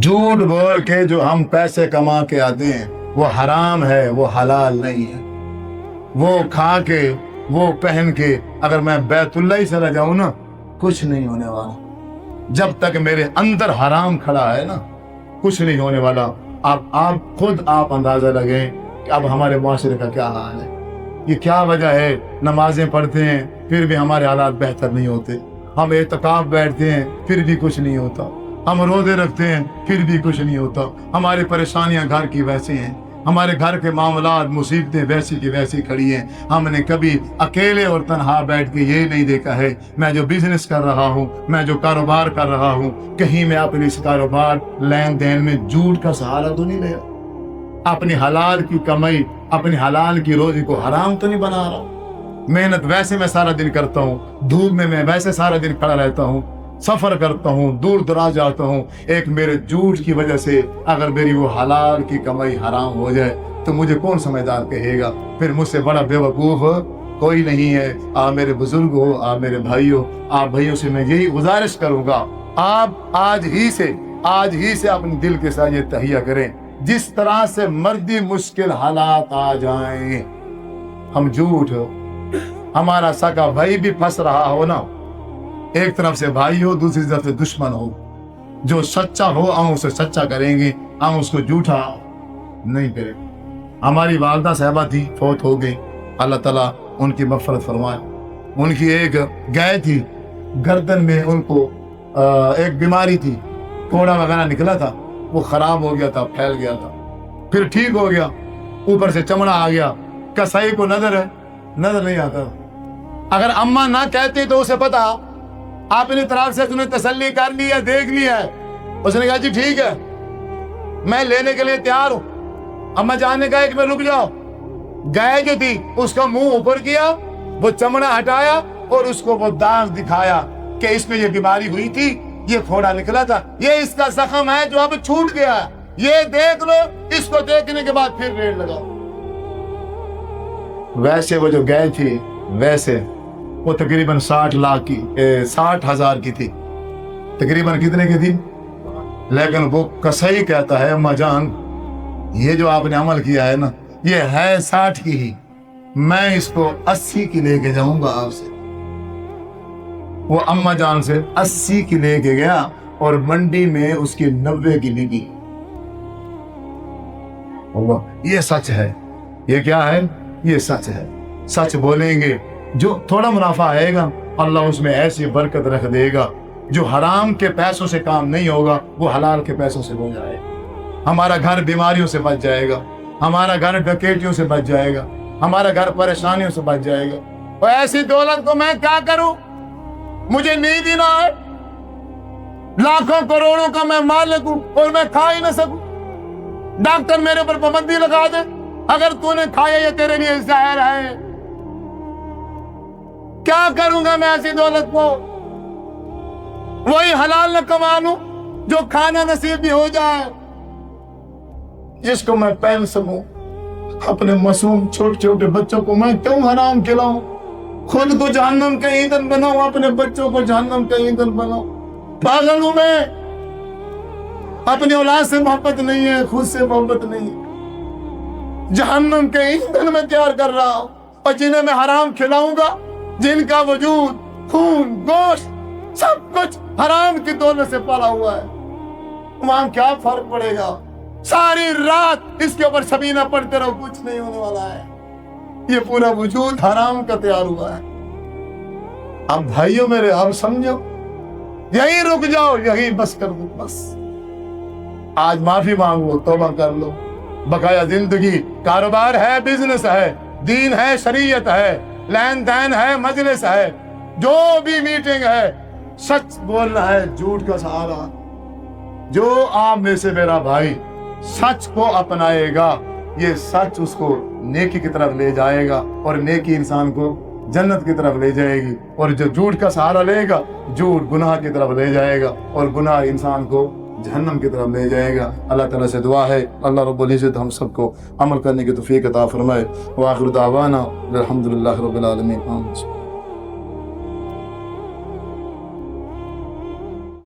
جھوٹ بول کے جو ہم پیسے کما کے آتے ہیں وہ حرام ہے، وہ حلال نہیں ہے۔ وہ کھا کے، وہ پہن کے اگر میں بیت اللہ ہی چلا جاؤں نا، کچھ نہیں ہونے والا۔ جب تک میرے اندر حرام کھڑا ہے نا، کچھ نہیں ہونے والا۔ آپ خود اندازہ لگیں کہ اب ہمارے معاشرے کا کیا حال ہے۔ یہ کیا وجہ ہے؟ نمازیں پڑھتے ہیں پھر بھی ہمارے حالات بہتر نہیں ہوتے، ہم اعتکاف بیٹھتے ہیں پھر بھی کچھ نہیں ہوتا، ہم روزے رکھتے ہیں پھر بھی کچھ نہیں ہوتا، ہماری پریشانیاں گھر کی ویسی ہیں، ہمارے گھر کے معاملات مصیبتیں ویسی کی ویسی کھڑی ہیں۔ ہم نے کبھی اکیلے اور تنہا بیٹھ کے یہ نہیں دیکھا ہے میں جو بزنس کر رہا ہوں، میں جو کاروبار کر رہا ہوں، کہیں میں اپنے اس کاروبار لین دین میں جھوٹ کا سہارا تو نہیں لیا، اپنی حلال کی کمائی، اپنی حلال کی روزی کو حرام تو نہیں بنا رہا۔ محنت ویسے میں سارا دن کرتا ہوں، دھوپ میں ویسے سارا دن کھڑا رہتا ہوں، سفر کرتا ہوں، دور دراز جاتا ہوں، ایک میرے جھوٹ کی وجہ سے اگر میری وہ حلال کی کمائی حرام ہو جائے تو مجھے کون سمجھدار کہے گا؟ پھر مجھ سے بڑا بے وقوف کوئی نہیں ہے۔ آپ میرے بزرگ ہو، آپ میرے بھائی ہو، آپ بھائیوں سے میں یہی گزارش کروں گا، آپ آج ہی سے اپنے دل کے ساتھ یہ تہیہ کریں، جس طرح سے مردی مشکل حالات آ جائیں، ہم جھوٹ ہو، ہمارا سگا بھائی بھی پھنس رہا ہو نا، ایک طرف سے بھائی ہو دوسری طرف سے دشمن ہو، جو سچا ہو ہم اسے سچا کریں گے، ہم اس کو جھوٹا نہیں کریں۔ ہماری والدہ صاحبہ تھی، فوت ہو گئی، اللہ تعالیٰ ان کی مغفرت فرمائے۔ ان کی ایک گائے تھی، گردن میں ان کو ایک بیماری تھی، کوڑا وغیرہ نکلا تھا، وہ خراب ہو گیا تھا، پھیل گیا تھا، پھر ٹھیک ہو گیا، اوپر سے چمڑا آ گیا۔ کسائی کو نظر نہیں آتا۔ اگر اماں نہ کہتی تو اسے پتا، اپنی طرف سے تمہیں تسلی کر لی ہے، دیکھ لی ہے، اس نے کہا جی ٹھیک ہے میں لینے کے لیے تیار ہوں۔ اماں جان نے کہا کہ میں رک جاؤ، گائے جو تھی اس کا منہ اوپر کیا، وہ چمڑا ہٹایا اور اس کو وہ داغ دکھایا کہ اس میں یہ بیماری ہوئی تھی، یہ پھوڑا نکلا تھا، یہ اس کا زخم ہے جو اب چھوٹ گیا ہے، یہ دیکھ لو۔ اس کو دیکھنے کے بعد پھر ریٹ لگاؤ۔ ویسے وہ جو گائے تھی، ویسے وہ تقریباً 60,000 کی تھی، تقریباً کتنے کی تھی؟ لیکن وہ کسائی کہتا ہے اماں جان یہ جو آپ نے عمل کیا ہے نا، یہ ہے 60 کی ہی، میں اس کو 80 کی لے کے جاؤں گا آپ سے۔ وہ اماں جان سے 80 کی لے کے گیا اور منڈی میں اس کی 90 کی لگی۔ یہ سچ ہے، یہ کیا ہے؟ یہ سچ ہے۔ سچ بولیں گے، جو تھوڑا منافع آئے گا اللہ اس میں ایسی برکت رکھ دے گا، جو حرام کے پیسوں سے کام نہیں ہوگا وہ حلال کے پیسوں سے ہو جائے گا۔ ہمارا گھر بیماریوں سے بچ جائے گا، ہمارا گھر ڈکیتیوں سے بچ جائے گا، ہمارا گھر پریشانیوں سے بچ جائے گا۔ اور ایسی دولت کو میں کیا کروں؟ مجھے نیند ہی نہ آئے، لاکھوں کروڑوں کا میں مالک ہوں اور میں کھا ہی نہ سکوں، ڈاکٹر میرے پر پابندی لگا دے اگر تو نے کھایا یہ تیرے لیے زہر ہے۔ کیا کروں گا میں ایسی دولت کو؟ وہی حلال نہ کما لوں جو کھانا نصیب بھی ہو جائے، جس کو میں پہن سکوں۔ اپنے معصوم چھوٹے چھوٹے بچوں کو میں کیوں حرام کھلاؤں؟ خود کو جہنم کا ایندھن بناؤں، اپنے بچوں کو جہنم کا ایندھن بناؤں۔ پاگل ہوں میں، اپنی اولاد سے محبت نہیں ہے، خود سے محبت نہیں ہے، جہنم کے ایندھن میں تیار کر رہا ہوں۔ اور جنہیں میں حرام کھلاؤں گا، جن کا وجود، خون، گوشت، سب کچھ حرام کی دولت سے پالا ہوا ہے، وہاں کیا فرق پڑے گا؟ ساری رات اس کے اوپر سبینہ پڑھتے رہو، کچھ نہیں ہونے والا ہے۔ یہ پورا وجود حرام کا تیار ہوا ہے۔ اب بھائیوں میرے، اب سمجھو، یہی رک جاؤ، یہی بس کر دو، بس آج معافی مانگو، توبہ کر لو۔ بقایا زندگی کاروبار ہے، بزنس ہے، دین ہے، شریعت ہے، لین دین ہے، مجلس ہے، جو بھی میٹنگ ہے، سچ بولنا ہے، جھوٹ کا سہارا۔ جو آپ میں سے میرا بھائی سچ کو اپنائے گا، یہ سچ اس کو نیکی کی طرف لے جائے گا، اور نیکی انسان کو جنت کی طرف لے جائے گی، اور جو جھوٹ کا سہارا لے گا، جھوٹ گناہ کی طرف لے جائے گا، اور گناہ انسان کو جہنم کی طرف لے جائے گا۔ اللہ تعالیٰ سے دعا ہے اللہ رب العزت ہم سب کو عمل کرنے کی توفیق عطا فرمائے۔ وآخر دعوانا الحمدللہ رب العالمین۔